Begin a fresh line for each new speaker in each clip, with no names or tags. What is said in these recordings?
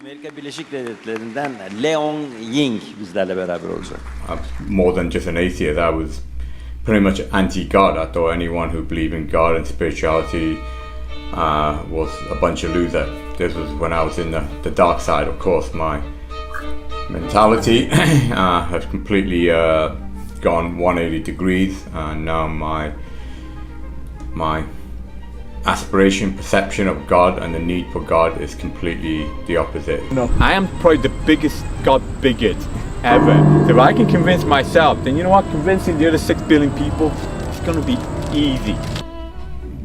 Amerika Birleşik Devletleri'nden Leong Ying bizlerle beraber olacak.
More than just an atheist, I was pretty much anti-God. I thought anyone who believed in God and spirituality was a bunch of losers. This was when I was in the dark side. Of course, my mentality had completely gone 180 degrees, and now my aspiration, perception of God and the need for God is completely the opposite.
I am probably the biggest God bigot ever. So if I can convince myself, then you know what? Convincing the other 6 billion people, it's going to be easy.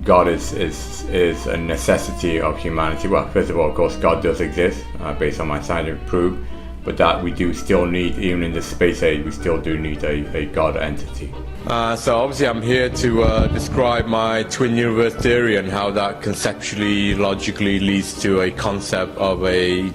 God is a necessity of humanity. Well, first of all, of course, God does exist based on my scientific proof, but that we do still need, even in this space age, we still do need a God entity.
So obviously I'm here to describe my twin universe theory and how that conceptually, logically leads to a concept of a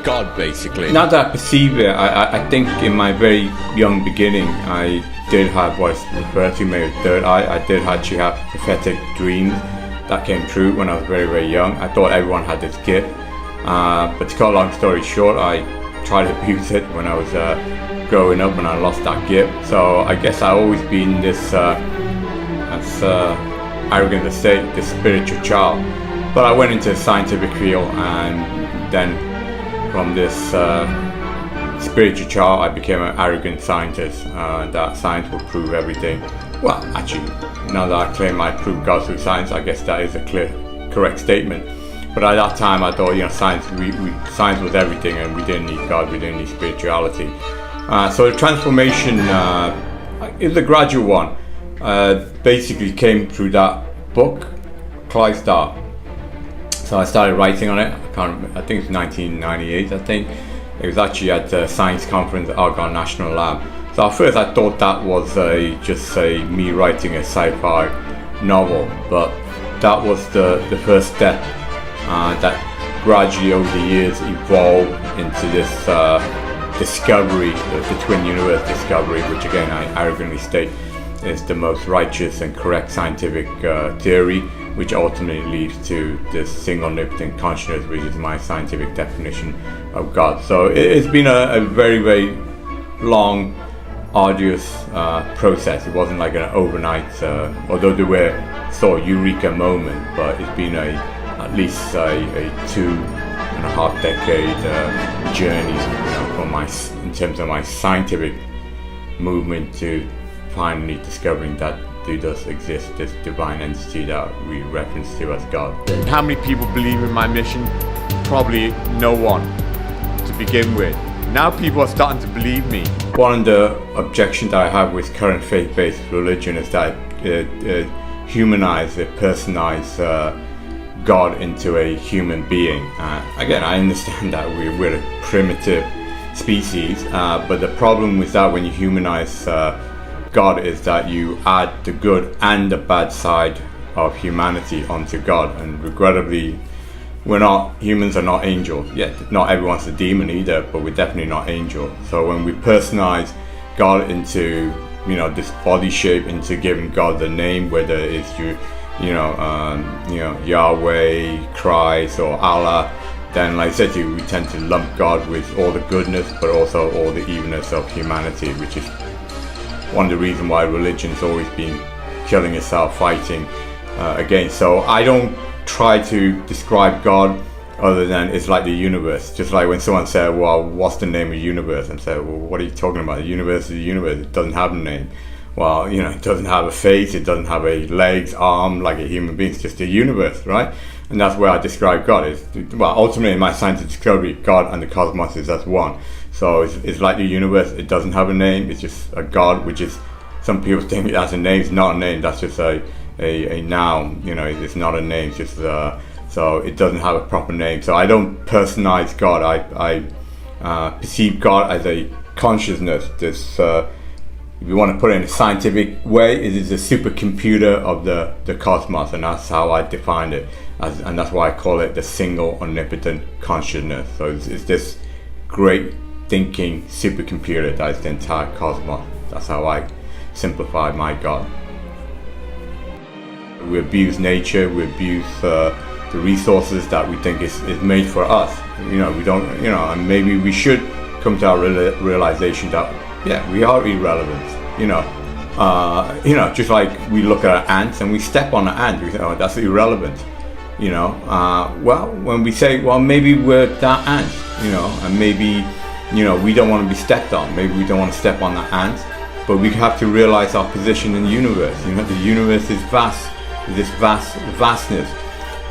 God, basically.
Now that I perceive it, I think in my very young beginning, I did have what's referred to maybe third eye. I did actually have prophetic dreams that came true when I was very, very young. I thought everyone had this gift. But to cut a long story short, I tried to abuse it when I was growing up and I lost that gift. So I guess I've always been this as arrogant to say, this spiritual child. But I went into the scientific field, and then from this spiritual child I became an arrogant scientist, that science will prove everything. Well, actually, now that I claim I prove God through science, I guess that is a correct statement. But at that time I thought, science was everything, and we didn't need God, we didn't need spirituality. So the transformation is a gradual one. Basically came through that book, Clive Star. So I started writing on it. I think it's 1998. I think it was actually at a science conference at Argonne National Lab. So at first I thought that was just me writing a sci-fi novel, but that was the first step that gradually over the years evolved into this discovery, the twin universe discovery, which again I arrogantly state is the most righteous and correct scientific theory, which ultimately leads to this single omnipotent consciousness, which is my scientific definition of God. So it's been a very, very long, arduous process. It wasn't like an overnight, although there were sort of eureka moment, but it's been at least a 2.5 decade journey, in terms of my scientific movement to finally discovering that there does exist this divine entity that we reference to as God.
How many people believe in my mission? Probably no one to begin with. Now people are starting to believe me.
One of the objections that I have with current faith-based religion is that it humanizes, it personalizes God into a human being. Again, I understand that we're a primitive species, but the problem with that when you humanize God is that you add the good and the bad side of humanity onto God, and regrettably humans are not angels. Yet not everyone's a demon either, but we're definitely not angels. So when we personalize God into this body shape, into giving God the name, whether it's Yahweh, Christ, or Allah, then like I said to you, we tend to lump God with all the goodness but also all the evilness of humanity, which is one of the reasons why religion's always been killing itself, fighting against. So I don't try to describe God other than it's like the universe. Just like when someone said, well, what's the name of the universe? And said, well, what are you talking about? The universe is the universe. It doesn't have a name. Well, it doesn't have a face, it doesn't have a legs, arm like a human being. It's just a universe, right? And that's where I describe God. Ultimately in my scientific discovery, God and the cosmos is as one. So it's like the universe. It doesn't have a name. It's just a God, which is, some people think it has a name. It's not a name. That's just a noun. It's not a name. It's just so it doesn't have a proper name. So I don't personalize God. I perceive God as a consciousness. This, if you want to put it in a scientific way, it is a supercomputer of the cosmos, and that's how I define it. And that's why I call it the single omnipotent consciousness. So it's this great thinking supercomputer that is the entire cosmos. That's how I simplify my God. We abuse nature, we abuse the resources that we think is made for us. We don't, and maybe we should come to our realization that, yeah, we are irrelevant. Just like we look at ants and we step on an ant, we say, oh, that's irrelevant. Well, when we say, well, maybe we're that ant, and maybe, we don't want to be stepped on. Maybe we don't want to step on that ant, but we have to realize our position in the universe. The universe is vast, this vastness.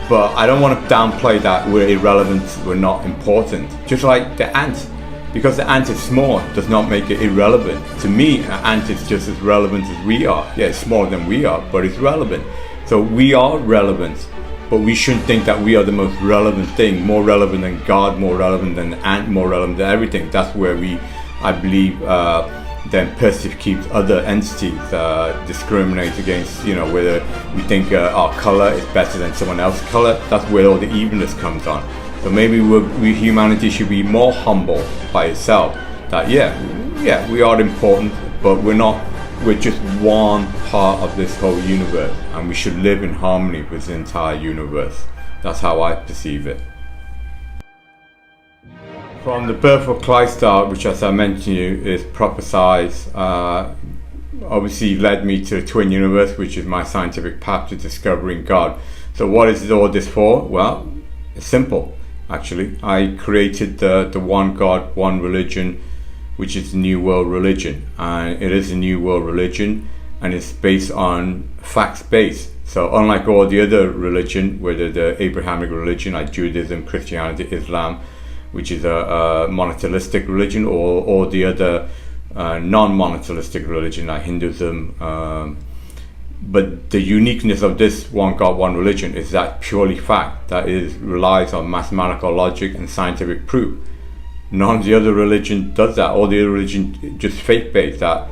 But I don't want to downplay that we're irrelevant, we're not important. Just like the ant. Because the ant is small does not make it irrelevant. To me, an ant is just as relevant as we are. Yeah, it's smaller than we are, but it's relevant. So we are relevant, but we shouldn't think that we are the most relevant thing, more relevant than God, more relevant than the ant, more relevant than everything. That's where I believe, then persecute other entities, discriminate against, whether we think our color is better than someone else's color. That's where all the evilness comes on. So maybe humanity should be more humble by itself. That yeah, we are important, but we're just one part of this whole universe, and we should live in harmony with the entire universe. That's how I perceive it. From the birth of Christ out, which, as I mentioned to you, is prophesied, obviously led me to a twin universe, which is my scientific path to discovering God. So what is all this for? Well, it's simple. Actually, I created the one God, one religion, which is the New World Religion, and it is a New World Religion, and it's based on facts-based. So unlike all the other religion, whether the Abrahamic religion like Judaism, Christianity, Islam, which is a monotheistic religion, or all the other non-monotheistic religion like Hinduism. But the uniqueness of this one God, one religion is that purely fact, that it relies on mathematical logic and scientific proof. None of the other religion does that. All the other religion just faith-based, that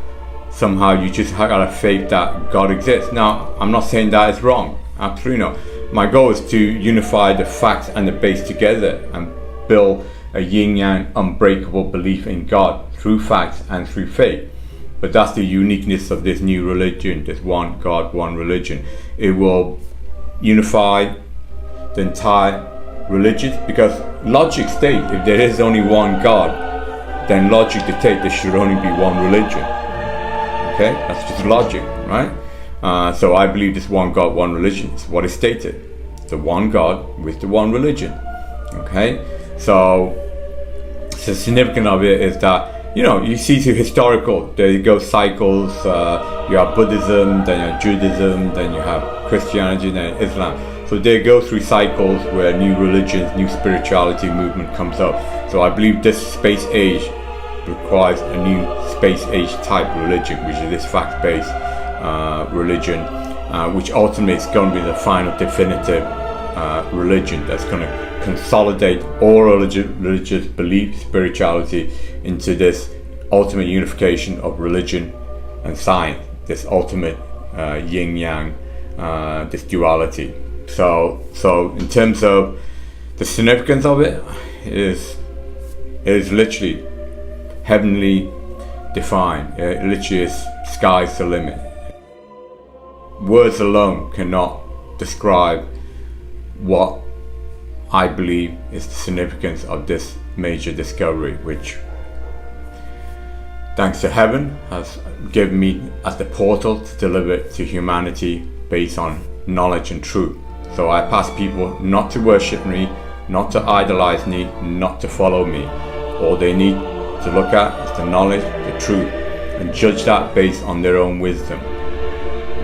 somehow you just got a faith that God exists. Now, I'm not saying that is wrong, absolutely not. My goal is to unify the facts and the base together and build a yin-yang unbreakable belief in God through facts and through faith. But that's the uniqueness of this new religion, this one God, one religion. It will unify the entire religion, because logic states if there is only one God, then logic dictates there should only be one religion. Okay, that's just logic, right? So I believe this one God, one religion is what is stated. The one God with the one religion. Okay, so the significance of it is that, you see through historical, there go cycles, you have Buddhism, then you have Judaism, then you have Christianity, then Islam. So they go through cycles where new religions, new spirituality movement comes up. So I believe this space age requires a new space age type religion, which is this fact-based religion, which ultimately is going to be the final definitive religion that's going to consolidate all religious belief, spirituality into this ultimate unification of religion and science, this ultimate yin-yang, this duality. So in terms of the significance of it, is literally heavenly defined. It literally is sky's the limit. Words alone cannot describe what I believe is the significance of this major discovery, which, thanks to heaven, has given me as the portal to deliver it to humanity based on knowledge and truth. So I pass people not to worship me, not to idolize me, not to follow me. All they need to look at is the knowledge, the truth, and judge that based on their own wisdom.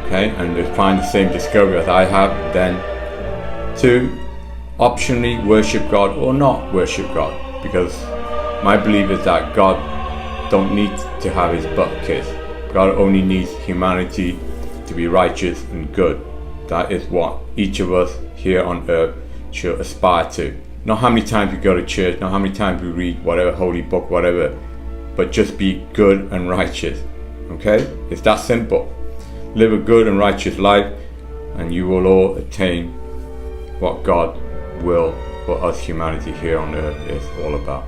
Okay, and they find the same discovery as I have, then to optionally worship God or not worship God, because my belief is that God don't need to have his butt kissed. God only needs humanity to be righteous and good. That is what each of us here on earth should aspire to. Not how many times we go to church, not how many times we read whatever holy book, whatever, but just be good and righteous. Okay? It's that simple. Live a good and righteous life, and you will all attain what God will for us humanity here on earth is all about.